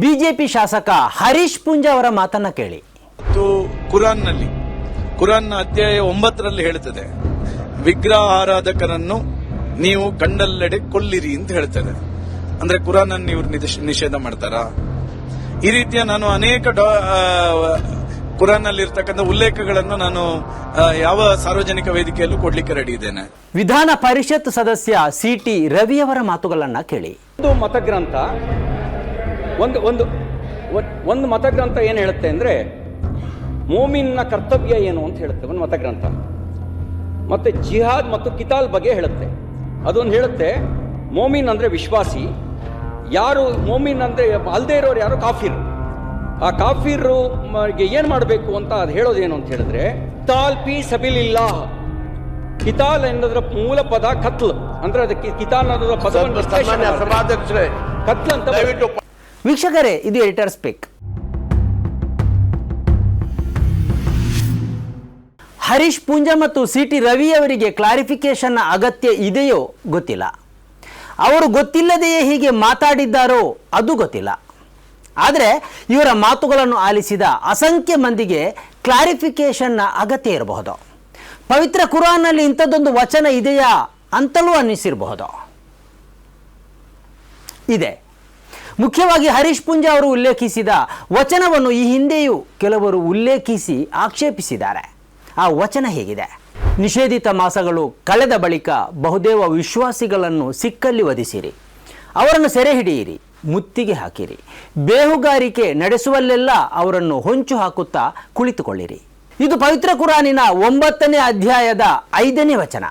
BJP ಶಾಸಕ ಹರೀಶ್ ಪೂಂಜಾ ಅವರ ಮಾತನ್ನ ಕೇಳಿ. ಕುರಾನ್ನ ಅಧ್ಯಾಯ 9ರಲ್ಲಿ ಹೇಳುತ್ತದೆ, ವಿಗ್ರಹ ಆರಾಧಕರನ್ನು ನೀವು ಕಂಡಲ್ಲೆಡೆ ಕೊಲ್ಲಿರಿ ಅಂತ ಹೇಳ್ತದೆ. ಅಂದ್ರೆ ಕುರಾನ್ ಅನ್ನು ಇವರು ನಿಷೇಧ ಮಾಡ್ತಾರಾ? ಈ ರೀತಿಯ ನಾನು ಅನೇಕ ಕುರಾನ್ ನಲ್ಲಿ ಇರ್ತಕ್ಕಂಥ ಉಲ್ಲೇಖಗಳನ್ನು ನಾನು ಯಾವ ಸಾರ್ವಜನಿಕ ವೇದಿಕೆಯಲ್ಲೂ ಕೊಡ್ಲಿಕ್ಕೆ ರೆಡಿ ಇದ್ದೇನೆ. ವಿಧಾನ ಪರಿಷತ್ ಸದಸ್ಯ ಸಿಟಿ ರವಿ ಅವರ ಮಾತುಗಳನ್ನ ಕೇಳಿ. ಒಂದು ಮತಗ್ರಂಥ ಒಂದು ಮತಗ್ರಂಥ ಏನು ಹೇಳುತ್ತೆ ಅಂದ್ರೆ ಮೋಮಿನ್ನ ಕರ್ತವ್ಯ ಏನು ಅಂತ ಹೇಳುತ್ತೆ ಒಂದು ಮತಗ್ರಂಥ. ಮತ್ತೆ ಜಿಹಾದ್ ಮತ್ತು ಕಿತಾಲ್ ಬಗ್ಗೆ ಹೇಳುತ್ತೆ. ಅದೊಂದು ಹೇಳುತ್ತೆ ಮೋಮಿನ್ ಅಂದ್ರೆ ವಿಶ್ವಾಸಿ, ಯಾರು ಮೋಮಿನ್ ಅಂದ್ರೆ ಅಲ್ದೇ ಇರೋರು ಯಾರು ಕಾಫಿರ್. ಆ ಕಾಫಿರು ಏನ್ ಮಾಡಬೇಕು ಅಂತ ಅದು ಹೇಳೋದೇನು ಅಂತ ಹೇಳಿದ್ರೆ ಕಿತಾಲ್ ಪಿ ಸಬಿಲಿಲ್ಲಾ. ಕಿತಾಲ್ ಎನ್ನೋದ್ರ ಮೂಲ ಪದ ಕತ್ಲ್, ಅಂದ್ರೆ ಅದಕ್ಕೆ ಕಿತಾಲ್ ಅನ್ನೋದ್ರ ಪದವನ್ನು ಕತ್ಲ್ ಅಂತ. ವೀಕ್ಷಕರೇ, ಇದು ಎಡಿಟರ್ ಸ್ಪೀಕ್. ಹರೀಶ್ ಪೂಂಜಾ ಮತ್ತು ಸಿಟಿ ರವಿ ಅವರಿಗೆ ಕ್ಲಾರಿಫಿಕೇಶನ್ ಅಗತ್ಯ ಇದೆಯೋ ಗೊತ್ತಿಲ್ಲ. ಅವರು ಗೊತ್ತಿಲ್ಲದೆಯೇ ಹೀಗೆ ಮಾತಾಡಿದ್ದಾರೋ ಅದು ಗೊತ್ತಿಲ್ಲ. ಆದರೆ ಇವರ ಮಾತುಗಳನ್ನು ಆಲಿಸಿದ ಅಸಂಖ್ಯ ಮಂದಿಗೆ ಕ್ಲಾರಿಫಿಕೇಶನ್ನ ಅಗತ್ಯ ಇರಬಹುದು. ಪವಿತ್ರ ಕುರಾನ್ನಲ್ಲಿ ಇಂಥದ್ದೊಂದು ವಚನ ಇದೆಯಾ ಅಂತಲೂ ಅನ್ನಿಸಿರಬಹುದು. ಇದೆ. ಮುಖ್ಯವಾಗಿ ಹರೀಶ್ ಪೂಂಜಾ ಅವರು ಉಲ್ಲೇಖಿಸಿದ ವಚನವನ್ನು ಈ ಹಿಂದೆಯೂ ಕೆಲವರು ಉಲ್ಲೇಖಿಸಿ ಆಕ್ಷೇಪಿಸಿದ್ದಾರೆ. ಆ ವಚನ ಹೇಗಿದೆ? ನಿಷೇಧಿತ ಮಾಸಗಳು ಕಳೆದ ಬಳಿಕ ಬಹುದೇವ ವಿಶ್ವಾಸಿಗಳನ್ನು ಸಿಕ್ಕಲ್ಲಿ ವಧಿಸಿರಿ, ಅವರನ್ನು ಸೆರೆ ಹಿಡಿಯಿರಿ, ಮುತ್ತಿಗೆ ಹಾಕಿರಿ, ಬೇಹುಗಾರಿಕೆ ನಡೆಸುವಲ್ಲೆಲ್ಲ ಅವರನ್ನು ಹೊಂಚು ಹಾಕುತ್ತಾ ಕುಳಿತುಕೊಳ್ಳಿರಿ. ಇದು ಪವಿತ್ರ ಕುರಾನಿನ 9ನೇ ಅಧ್ಯಾಯದ 5ನೇ ವಚನ.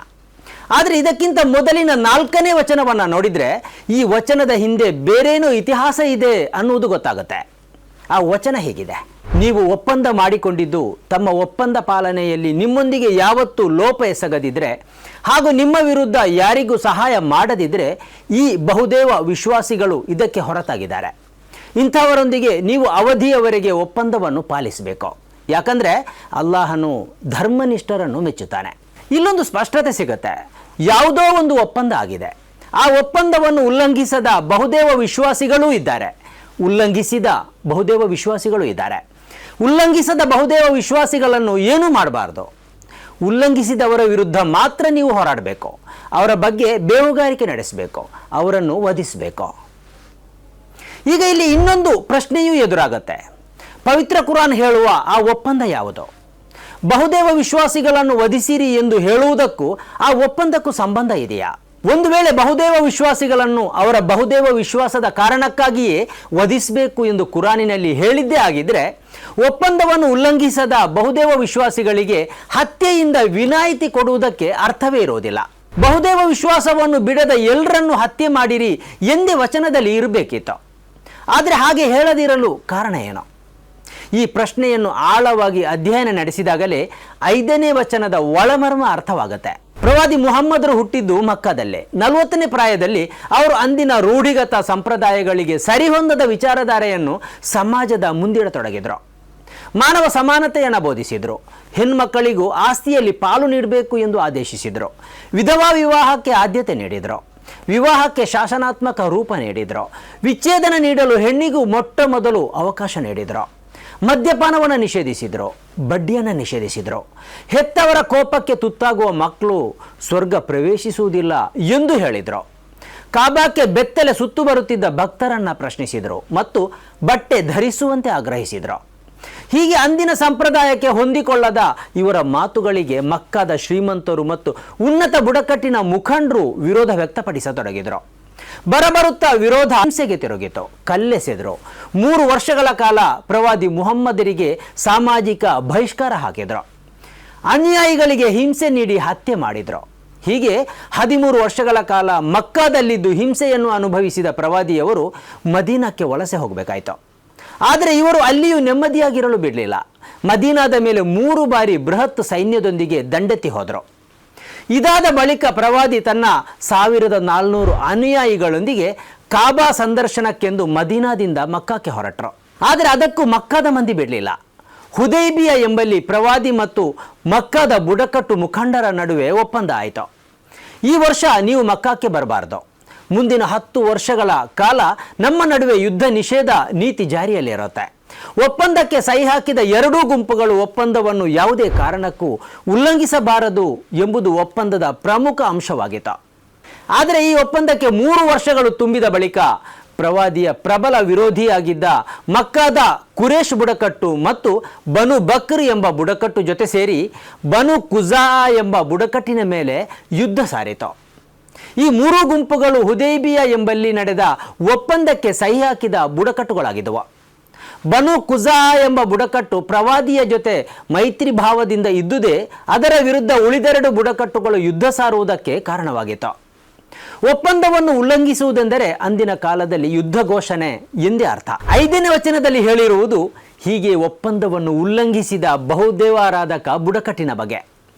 ಆದರೆ ಇದಕ್ಕಿಂತ ಮೊದಲಿನ 4ನೇ ವಚನವನ್ನು ನೋಡಿದರೆ ಈ ವಚನದ ಹಿಂದೆ ಬೇರೇನೋ ಇತಿಹಾಸ ಇದೆ ಅನ್ನುವುದು ಗೊತ್ತಾಗುತ್ತೆ. ಆ ವಚನ ಹೇಗಿದೆ? ನೀವು ಒಪ್ಪಂದ ಮಾಡಿಕೊಂಡಿದ್ದು ತಮ್ಮ ಒಪ್ಪಂದ ಪಾಲನೆಯಲ್ಲಿ ನಿಮ್ಮೊಂದಿಗೆ ಯಾವತ್ತೂ ಲೋಪ ಎಸಗದಿದ್ರೆ ಹಾಗೂ ನಿಮ್ಮ ವಿರುದ್ಧ ಯಾರಿಗೂ ಸಹಾಯ ಮಾಡದಿದ್ರೆ ಈ ಬಹುದೇವ ವಿಶ್ವಾಸಿಗಳು ಇದಕ್ಕೆ ಹೊರತಾಗಿದ್ದಾರೆ. ಇಂಥವರೊಂದಿಗೆ ನೀವು ಅವಧಿಯವರೆಗೆ ಒಪ್ಪಂದವನ್ನು ಪಾಲಿಸಬೇಕು. ಯಾಕಂದರೆ ಅಲ್ಲಾಹನು ಧರ್ಮನಿಷ್ಠರನ್ನು ಮೆಚ್ಚುತ್ತಾನೆ. ಇಲ್ಲೊಂದು ಸ್ಪಷ್ಟತೆ ಸಿಗುತ್ತೆ. ಯಾವುದೋ ಒಂದು ಒಪ್ಪಂದ ಆಗಿದೆ, ಆ ಒಪ್ಪಂದವನ್ನು ಉಲ್ಲಂಘಿಸದ ಬಹುದೇವ ವಿಶ್ವಾಸಿಗಳೂ ಇದ್ದಾರೆ, ಉಲ್ಲಂಘಿಸಿದ ಬಹುದೇವ ವಿಶ್ವಾಸಿಗಳು ಇದ್ದಾರೆ. ಉಲ್ಲಂಘಿಸದ ಬಹುದೇವ ವಿಶ್ವಾಸಿಗಳನ್ನು ಏನೂ ಮಾಡಬಾರ್ದು. ಉಲ್ಲಂಘಿಸಿದವರ ವಿರುದ್ಧ ಮಾತ್ರ ನೀವು ಹೋರಾಡಬೇಕು. ಅವರ ಬಗ್ಗೆ ಬೇಹುಗಾರಿಕೆ ನಡೆಸಬೇಕು, ಅವರನ್ನು ವಧಿಸಬೇಕು. ಈಗ ಇಲ್ಲಿ ಇನ್ನೊಂದು ಪ್ರಶ್ನೆಯೂ ಎದುರಾಗುತ್ತೆ. ಪವಿತ್ರ ಕುರಾನ್ ಹೇಳುವ ಆ ಒಪ್ಪಂದ ಯಾವುದು? ಬಹುದೇವ ವಿಶ್ವಾಸಿಗಳನ್ನು ವಧಿಸಿರಿ ಎಂದು ಹೇಳುವುದಕ್ಕೂ ಆ ಒಪ್ಪಂದಕ್ಕೂ ಸಂಬಂಧ ಇದೆಯಾ? ಒಂದು ವೇಳೆ ಬಹುದೇವ ವಿಶ್ವಾಸಿಗಳನ್ನು ಅವರ ಬಹುದೇವ ವಿಶ್ವಾಸದ ಕಾರಣಕ್ಕಾಗಿಯೇ ವಧಿಸಬೇಕು ಎಂದು ಕುರಾನಿನಲ್ಲಿ ಹೇಳಿದ್ದೇ ಆಗಿದ್ರೆ ಒಪ್ಪಂದವನ್ನು ಉಲ್ಲಂಘಿಸದ ಬಹುದೇವ ವಿಶ್ವಾಸಿಗಳಿಗೆ ಹತ್ಯೆಯಿಂದ ವಿನಾಯಿತಿ ಕೊಡುವುದಕ್ಕೆ ಅರ್ಥವೇ ಇರುವುದಿಲ್ಲ. ಬಹುದೇವ ವಿಶ್ವಾಸವನ್ನು ಬಿಡದ ಎಲ್ಲರನ್ನು ಹತ್ಯೆ ಮಾಡಿರಿ ಎಂದೇ ವಚನದಲ್ಲಿ ಇರಬೇಕಿತ್ತು. ಆದರೆ ಹಾಗೆ ಹೇಳದಿರಲು ಕಾರಣ ಏನು? ಈ ಪ್ರಶ್ನೆಯನ್ನು ಆಳವಾಗಿ ಅಧ್ಯಯನ ನಡೆಸಿದಾಗಲೇ 5ನೇ ವಚನದ ಒಳಮರ್ಮ ಅರ್ಥವಾಗುತ್ತೆ. ಪ್ರವಾದಿ ಮುಹಮ್ಮದರು ಹುಟ್ಟಿದ್ದು ಮಕ್ಕದಲ್ಲೇ. 40ನೇ ಪ್ರಾಯದಲ್ಲಿ ಅವರು ಅಂದಿನ ರೂಢಿಗತ ಸಂಪ್ರದಾಯಗಳಿಗೆ ಸರಿಹೊಂದದ ವಿಚಾರಧಾರೆಯನ್ನು ಸಮಾಜದ ಮುಂದಿಡತೊಡಗಿದ್ರು. ಮಾನವ ಸಮಾನತೆಯನ್ನು ಬೋಧಿಸಿದರು. ಹೆಣ್ಮಕ್ಕಳಿಗೂ ಆಸ್ತಿಯಲ್ಲಿ ಪಾಲು ನೀಡಬೇಕು ಎಂದು ಆದೇಶಿಸಿದರು. ವಿಧವಾ ವಿವಾಹಕ್ಕೆ ಆದ್ಯತೆ ನೀಡಿದರು. ವಿವಾಹಕ್ಕೆ ಶಾಸನಾತ್ಮಕ ರೂಪ ನೀಡಿದರು. ವಿಚ್ಛೇದನ ನೀಡಲು ಹೆಣ್ಣಿಗೂ ಮೊಟ್ಟ ಮೊದಲು ಅವಕಾಶ ನೀಡಿದರು. ಮದ್ಯಪಾನವನ್ನು ನಿಷೇಧಿಸಿದರು. ಬಡ್ಡಿಯನ್ನು ನಿಷೇಧಿಸಿದರು. ಹೆತ್ತವರ ಕೋಪಕ್ಕೆ ತುತ್ತಾಗುವ ಮಕ್ಕಳು ಸ್ವರ್ಗ ಪ್ರವೇಶಿಸುವುದಿಲ್ಲ ಎಂದು ಹೇಳಿದರು. ಕಾಬಾಕ್ಕೆ ಬೆತ್ತಲೆ ಸುತ್ತು ಬರುತ್ತಿದ್ದ ಭಕ್ತರನ್ನು ಪ್ರಶ್ನಿಸಿದರು ಮತ್ತು ಬಟ್ಟೆ ಧರಿಸುವಂತೆ ಆಗ್ರಹಿಸಿದರು. ಹೀಗೆ ಅಂದಿನ ಸಂಪ್ರದಾಯಕ್ಕೆ ಹೊಂದಿಕೊಳ್ಳದ ಇವರ ಮಾತುಗಳಿಗೆ ಮಕ್ಕಾದ ಶ್ರೀಮಂತರು ಮತ್ತು ಉನ್ನತ ಬುಡಕಟ್ಟಿನ ಮುಖಂಡರು ವಿರೋಧ ವ್ಯಕ್ತಪಡಿಸತೊಡಗಿದರು. ಬರಬರುತ್ತಾ ವಿರೋಧ ಹಿಂಸೆಗೆ ತಿರುಗಿತು. ಕಲ್ಲೆಸೆದರು. 3 ವರ್ಷಗಳ ಕಾಲ ಪ್ರವಾದಿ ಮುಹಮ್ಮದರಿಗೆ ಸಾಮಾಜಿಕ ಬಹಿಷ್ಕಾರ ಹಾಕಿದರು. ಅನ್ಯಾಯಿಗಳಿಗೆ ಹಿಂಸೆ ನೀಡಿ ಹತ್ಯೆ ಮಾಡಿದರು. ಹೀಗೆ 13 ವರ್ಷಗಳ ಕಾಲ ಮಕ್ಕಾದಲ್ಲಿದ್ದು ಹಿಂಸೆಯನ್ನು ಅನುಭವಿಸಿದ ಪ್ರವಾದಿಯವರು ಮದೀನಾಕ್ಕೆ ವಲಸೆ ಹೋಗಬೇಕಾಯಿತು. ಆದರೆ ಇವರು ಅಲ್ಲಿಯೂ ನೆಮ್ಮದಿಯಾಗಿರಲು ಬಿಡಲಿಲ್ಲ. ಮದೀನಾದ ಮೇಲೆ 3 ಬಾರಿ ಬೃಹತ್ ಸೈನ್ಯದೊಂದಿಗೆ ದಂಡೆತ್ತಿ ಹೋದರು. ಇದಾದ ಬಳಿಕ ಪ್ರವಾದಿ ತನ್ನ 1400 ಅನುಯಾಯಿಗಳೊಂದಿಗೆ ಕಾಬಾ ಸಂದರ್ಶನಕ್ಕೆಂದು ಮದೀನಾದಿಂದ ಮಕ್ಕಾಕ್ಕೆ ಹೊರಟರು. ಆದರೆ ಅದಕ್ಕೂ ಮಕ್ಕಾದ ಮಂದಿ ಬಿಡಲಿಲ್ಲ. ಹುದೈಬಿಯಾ ಎಂಬಲ್ಲಿ ಪ್ರವಾದಿ ಮತ್ತು ಮಕ್ಕಾದ ಬುಡಕಟ್ಟು ಮುಖಂಡರ ನಡುವೆ ಒಪ್ಪಂದ ಆಯಿತು. ಈ ವರ್ಷ ನೀವು ಮಕ್ಕಾಕ್ಕೆ ಬರಬಾರ್ದು. ಮುಂದಿನ 10 ವರ್ಷಗಳ ಕಾಲ ನಮ್ಮ ನಡುವೆ ಯುದ್ಧ ನಿಷೇಧ ನೀತಿ ಜಾರಿಯಲ್ಲಿರುತ್ತೆ. ಒಪ್ಪಂದಕ್ಕೆ ಸಹಿ ಹಾಕಿದ ಎರಡೂ ಗುಂಪುಗಳು ಒಪ್ಪಂದವನ್ನು ಯಾವುದೇ ಕಾರಣಕ್ಕೂ ಉಲ್ಲಂಘಿಸಬಾರದು ಎಂಬುದು ಒಪ್ಪಂದದ ಪ್ರಮುಖ ಅಂಶವಾಗಿತ್ತು. ಆದರೆ ಈ ಒಪ್ಪಂದಕ್ಕೆ 3 ವರ್ಷಗಳು ತುಂಬಿದ ಬಳಿಕ ಪ್ರವಾದಿಯ ಪ್ರಬಲ ವಿರೋಧಿಯಾಗಿದ್ದ ಮಕ್ಕಾದ ಕುರೇಶ್ ಬುಡಕಟ್ಟು ಮತ್ತು ಬನು ಬಕ್ರ್ ಎಂಬ ಬುಡಕಟ್ಟು ಜೊತೆ ಸೇರಿ ಬನು ಕುಜಾ ಎಂಬ ಬುಡಕಟ್ಟಿನ ಮೇಲೆ ಯುದ್ಧ ಸಾರಿತು. ಈ 3 ಗುಂಪುಗಳು ಹುದೈಬಿಯಾ ಎಂಬಲ್ಲಿ ನಡೆದ ಒಪ್ಪಂದಕ್ಕೆ ಸಹಿ ಹಾಕಿದ ಬುಡಕಟ್ಟುಗಳಾಗಿದ್ದವು. ಬನು ಕುಜಾ ಎಂಬ ಬುಡಕಟ್ಟು ಪ್ರವಾದಿಯ ಜೊತೆ ಮೈತ್ರಿ ಭಾವದಿಂದ ಇದ್ದುದೇ ಅದರ ವಿರುದ್ಧ ಉಳಿದೆರಡು ಬುಡಕಟ್ಟುಗಳು ಯುದ್ಧ ಸಾರುವುದಕ್ಕೆ ಕಾರಣವಾಗಿತ್ತು. ಒಪ್ಪಂದವನ್ನು ಉಲ್ಲಂಘಿಸುವುದೆಂದರೆ ಅಂದಿನ ಕಾಲದಲ್ಲಿ ಯುದ್ಧ ಘೋಷಣೆ ಎಂದೇ ಅರ್ಥ. 5ನೇ ವಚನದಲ್ಲಿ ಹೇಳಿರುವುದು ಹೀಗೆ ಒಪ್ಪಂದವನ್ನು ಉಲ್ಲಂಘಿಸಿದ ಬಹುದೇವಾರಾಧಕ ಬುಡಕಟ್ಟಿನ ಬಗ್ಗೆ.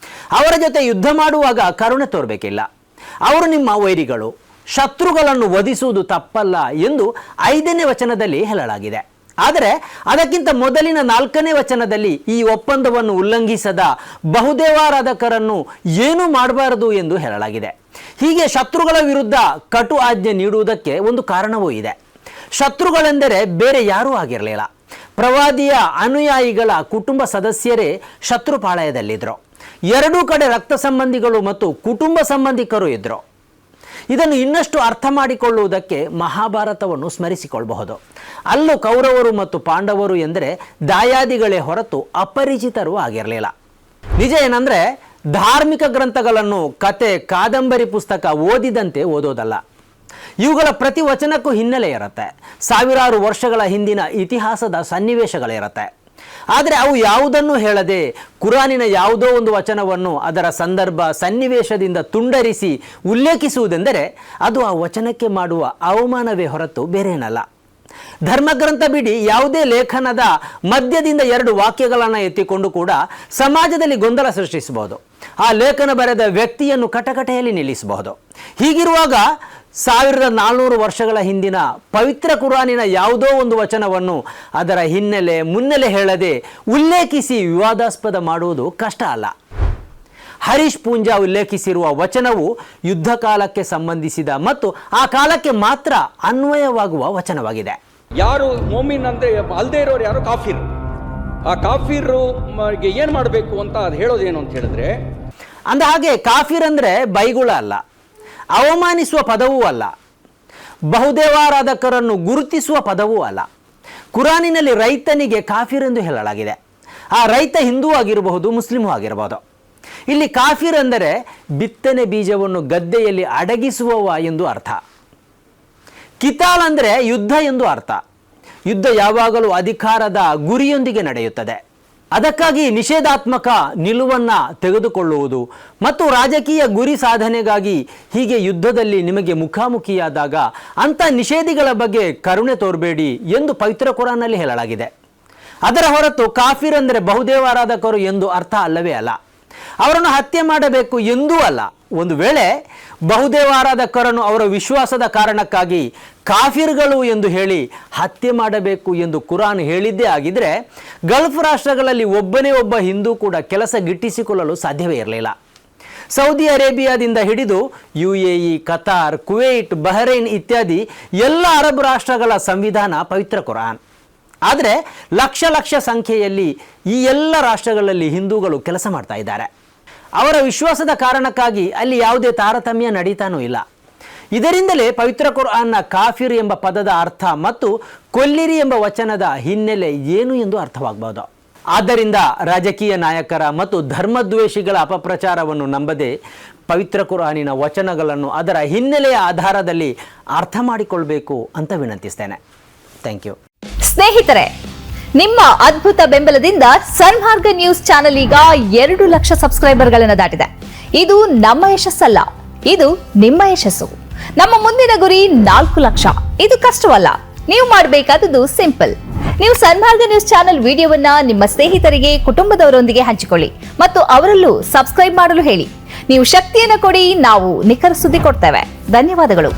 ಅವರ ಜೊತೆ ಯುದ್ಧ ಮಾಡುವಾಗ ಕರುಣೆ ತೋರಬೇಕಿಲ್ಲ. ಅವರು ನಿಮ್ಮ ವೈರಿಗಳು, ಶತ್ರುಗಳನ್ನು ವಧಿಸುವುದು ತಪ್ಪಲ್ಲ ಎಂದು 5ನೇ ವಚನದಲ್ಲಿ ಹೇಳಲಾಗಿದೆ. ಆದರೆ ಅದಕ್ಕಿಂತ ಮೊದಲಿನ 4ನೇ ವಚನದಲ್ಲಿ ಈ ಒಪ್ಪಂದವನ್ನು ಉಲ್ಲಂಘಿಸದ ಬಹುದೇವಾರಾಧಕರನ್ನು ಏನೂ ಮಾಡಬಾರದು ಎಂದು ಹೇಳಲಾಗಿದೆ. ಹೀಗೆ ಶತ್ರುಗಳ ವಿರುದ್ಧ ಕಟು ಆಜ್ಞೆ ನೀಡುವುದಕ್ಕೆ ಒಂದು ಕಾರಣವೂ ಇದೆ. ಶತ್ರುಗಳೆಂದರೆ ಬೇರೆ ಯಾರೂ ಆಗಿರಲಿಲ್ಲ. ಪ್ರವಾದಿಯ ಅನುಯಾಯಿಗಳ ಕುಟುಂಬ ಸದಸ್ಯರೇ ಶತ್ರುಪಾಳಯದಲ್ಲಿದ್ದರು. ಎರಡೂ ಕಡೆ ರಕ್ತ ಸಂಬಂಧಿಗಳು ಮತ್ತು ಕುಟುಂಬ ಸಂಬಂಧಿಕರು ಇದ್ದರು. ಇದನ್ನು ಇನ್ನಷ್ಟು ಅರ್ಥ ಮಾಡಿಕೊಳ್ಳುವುದಕ್ಕೆ ಮಹಾಭಾರತವನ್ನು ಸ್ಮರಿಸಿಕೊಳ್ಳಬಹುದು. ಅಲ್ಲೂ ಕೌರವರು ಮತ್ತು ಪಾಂಡವರು ಎಂದರೆ ದಾಯಾದಿಗಳೇ ಹೊರತು ಅಪರಿಚಿತರೂ ಆಗಿರಲಿಲ್ಲ. ನಿಜ ಏನಂದರೆ ಧಾರ್ಮಿಕ ಗ್ರಂಥಗಳನ್ನು ಕತೆ, ಕಾದಂಬರಿ ಪುಸ್ತಕ ಓದಿದಂತೆ ಓದೋದಲ್ಲ. ಇವುಗಳ ಪ್ರತಿ ವಚನಕ್ಕೂ ಹಿನ್ನೆಲೆ ಇರುತ್ತೆ. ಸಾವಿರಾರು ವರ್ಷಗಳ ಹಿಂದಿನ ಇತಿಹಾಸದ ಸನ್ನಿವೇಶಗಳಿರುತ್ತೆ. ಆದರೆ ಅವು ಯಾವುದನ್ನು ಹೇಳದೆ ಕುರಾನಿನ ಯಾವುದೋ ಒಂದು ವಚನವನ್ನು ಅದರ ಸಂದರ್ಭ ಸನ್ನಿವೇಶದಿಂದ ತುಂಡರಿಸಿ ಉಲ್ಲೇಖಿಸುವುದೆಂದರೆ ಅದು ಆ ವಚನಕ್ಕೆ ಮಾಡುವ ಅವಮಾನವೇ ಹೊರತು ಬೇರೇನಲ್ಲ. ಧರ್ಮಗ್ರಂಥ ಬಿಡಿ ಯಾವುದೇ ಲೇಖನದ ಮಧ್ಯದಿಂದ 2 ವಾಕ್ಯಗಳನ್ನು ಎತ್ತಿಕೊಂಡು ಕೂಡ ಸಮಾಜದಲ್ಲಿ ಗೊಂದಲ ಸೃಷ್ಟಿಸಬಹುದು. ಆ ಲೇಖನ ಬರೆದ ವ್ಯಕ್ತಿಯನ್ನು ಕಟಕಟೆಯಲ್ಲಿ ನಿಲ್ಲಿಸಬಹುದು. ಹೀಗಿರುವಾಗ 1400 ವರ್ಷಗಳ ಹಿಂದಿನ ಪವಿತ್ರ ಕುರಾನಿನ ಯಾವುದೋ ಒಂದು ವಚನವನ್ನು ಅದರ ಹಿನ್ನೆಲೆ ಮುನ್ನೆಲೆ ಹೇಳದೆ ಉಲ್ಲೇಖಿಸಿ ವಿವಾದಾಸ್ಪದ ಮಾಡುವುದು ಕಷ್ಟ ಅಲ್ಲ. ಹರೀಶ್ ಪೂಂಜಾ ಉಲ್ಲೇಖಿಸಿರುವ ವಚನವು ಯುದ್ಧ ಕಾಲಕ್ಕೆ ಸಂಬಂಧಿಸಿದ ಮತ್ತು ಆ ಕಾಲಕ್ಕೆ ಮಾತ್ರ ಅನ್ವಯವಾಗುವ ವಚನವಾಗಿದೆ. ಯಾರು ಮೋಮಿನ್ ಅಂದ್ರೆ ಅಲ್ದೇ ಇರೋರು ಯಾರು ಕಾಫಿರ್. ಆ ಕಾಫಿರ್ ಏನ್ ಮಾಡಬೇಕು ಅಂತ ಅದು ಹೇಳೋದೇನು ಅಂತ ಹೇಳಿದ್ರೆ, ಅಂದ ಹಾಗೆ ಕಾಫಿರ್ ಅಂದ್ರೆ ಬೈಗುಳ ಅಲ್ಲ, ಅವಮಾನಿಸುವ ಪದವೂ ಅಲ್ಲ, ಬಹುದೇವಾರಾಧಕರನ್ನು ಗುರುತಿಸುವ ಪದವೂ ಅಲ್ಲ. ಕುರಾನಿನಲ್ಲಿ ರೈತನಿಗೆ ಕಾಫಿರ್ ಎಂದು ಹೇಳಲಾಗಿದೆ. ಆ ರೈತ ಹಿಂದೂ ಆಗಿರಬಹುದು, ಮುಸ್ಲಿಮೂ ಆಗಿರಬಹುದು. ಇಲ್ಲಿ ಕಾಫಿರ್ ಅಂದರೆ ಬಿತ್ತನೆ ಬೀಜವನ್ನು ಗದ್ದೆಯಲ್ಲಿ ಅಡಗಿಸುವವ ಎಂದು ಅರ್ಥ. ಕಿತಾಲ್ ಅಂದರೆ ಯುದ್ಧ ಎಂದು ಅರ್ಥ. ಯುದ್ಧ ಯಾವಾಗಲೂ ಅಧಿಕಾರದ ಗುರಿಯೊಂದಿಗೆ ನಡೆಯುತ್ತದೆ. ಅದಕ್ಕಾಗಿ ನಿಷೇಧಾತ್ಮಕ ನಿಲುವನ್ನು ತೆಗೆದುಕೊಳ್ಳುವುದು ಮತ್ತು ರಾಜಕೀಯ ಗುರಿ ಸಾಧನೆಗಾಗಿ ಹೀಗೆ ಯುದ್ಧದಲ್ಲಿ ನಿಮಗೆ ಮುಖಾಮುಖಿಯಾದಾಗ ಅಂಥ ನಿಷೇಧಿಗಳ ಬಗ್ಗೆ ಕರುಣೆ ತೋರಬೇಡಿ ಎಂದು ಪವಿತ್ರ ಕುರಾನ್ನಲ್ಲಿ ಹೇಳಲಾಗಿದೆ. ಅದರ ಹೊರತು ಕಾಫಿರ್ ಅಂದರೆ ಬಹುದೇವಾರಾಧಕರು ಎಂದು ಅರ್ಥ ಅಲ್ಲವೇ ಅಲ್ಲ. ಅವರನ್ನು ಹತ್ಯೆ ಮಾಡಬೇಕು ಎಂದೂ ಅಲ್ಲ. ಒಂದು ವೇಳೆ ಬಹುದೇವಾರಾಧಕರನ್ನು ಅವರ ವಿಶ್ವಾಸದ ಕಾರಣಕ್ಕಾಗಿ ಕಾಫಿರ್ಗಳು ಎಂದು ಹೇಳಿ ಹತ್ಯೆ ಮಾಡಬೇಕು ಎಂದು ಕುರಾನ್ ಹೇಳಿದ್ದೇ ಆಗಿದ್ರೆ ಗಲ್ಫ್ ರಾಷ್ಟ್ರಗಳಲ್ಲಿ ಒಬ್ಬನೇ ಒಬ್ಬ ಹಿಂದೂ ಕೂಡ ಕೆಲಸ ಗಿಟ್ಟಿಸಿಕೊಳ್ಳಲು ಸಾಧ್ಯವೇ ಇರಲಿಲ್ಲ. ಸೌದಿ ಅರೇಬಿಯಾದಿಂದ ಹಿಡಿದು UAE, ಕತಾರ್, ಕುವೈಟ್, ಬಹರೈನ್ ಇತ್ಯಾದಿ ಎಲ್ಲ ಅರಬ್ ರಾಷ್ಟ್ರಗಳ ಸಂವಿಧಾನ ಪವಿತ್ರ ಕುರಾನ್. ಆದರೆ ಲಕ್ಷ ಸಂಖ್ಯೆಯಲ್ಲಿ ಈ ಎಲ್ಲ ರಾಷ್ಟ್ರಗಳಲ್ಲಿ ಹಿಂದೂಗಳು ಕೆಲಸ ಮಾಡ್ತಾ ಇದ್ದಾರೆ. ಅವರ ವಿಶ್ವಾಸದ ಕಾರಣಕ್ಕಾಗಿ ಅಲ್ಲಿ ಯಾವುದೇ ತಾರತಮ್ಯ ನಡೀತಾನೂ ಇಲ್ಲ. ಇದರಿಂದಲೇ ಪವಿತ್ರ ಕುರ್ಆನ್ನ ಕಾಫಿರ್ ಎಂಬ ಪದದ ಅರ್ಥ ಮತ್ತು ಕೊಲ್ಲಿರಿ ಎಂಬ ವಚನದ ಹಿನ್ನೆಲೆ ಏನು ಎಂದು ಅರ್ಥವಾಗಬಹುದು. ಆದ್ದರಿಂದ ರಾಜಕೀಯ ನಾಯಕರ ಮತ್ತು ಧರ್ಮದ್ವೇಷಿಗಳ ಅಪಪ್ರಚಾರವನ್ನು ನಂಬದೆ ಪವಿತ್ರ ಕುರ್ಆನಿನ ವಚನಗಳನ್ನು ಅದರ ಹಿನ್ನೆಲೆಯ ಆಧಾರದಲ್ಲಿ ಅರ್ಥ ಮಾಡಿಕೊಳ್ಬೇಕು ಅಂತ ವಿನಂತಿಸ್ತೇನೆ. Thank you. ಸ್ನೇಹಿತರೆ, ನಿಮ್ಮ ಅದ್ಭುತ ಬೆಂಬಲದಿಂದ ಸನ್ಮಾರ್ಗ ನ್ಯೂಸ್ ಚಾನೆಲ್ ಈಗ 2 ಲಕ್ಷ ಸಬ್ಸ್ಕ್ರೈಬರ್ಗಳನ್ನು ದಾಟಿದೆ. ಇದು ನಮ್ಮ ಯಶಸ್ಸಲ್ಲ, ಇದು ನಿಮ್ಮ ಯಶಸ್ಸು. ನಮ್ಮ ಮುಂದಿನ ಗುರಿ 4 ಲಕ್ಷ. ಇದು ಕಷ್ಟವಲ್ಲ. ನೀವು ಮಾಡಬೇಕಾದದ್ದು ಸಿಂಪಲ್. ನೀವು ಸನ್ಮಾರ್ಗ ನ್ಯೂಸ್ ಚಾನೆಲ್ ವಿಡಿಯೋವನ್ನ ನಿಮ್ಮ ಸ್ನೇಹಿತರಿಗೆ, ಕುಟುಂಬದವರೊಂದಿಗೆ ಹಂಚಿಕೊಳ್ಳಿ ಮತ್ತು ಅವರಲ್ಲೂ ಸಬ್ಸ್ಕ್ರೈಬ್ ಮಾಡಲು ಹೇಳಿ. ನೀವು ಶಕ್ತಿಯನ್ನು ಕೊಡಿ, ನಾವು ನಿಖರ ಸುದ್ದಿ ಕೊಡ್ತೇವೆ. ಧನ್ಯವಾದಗಳು.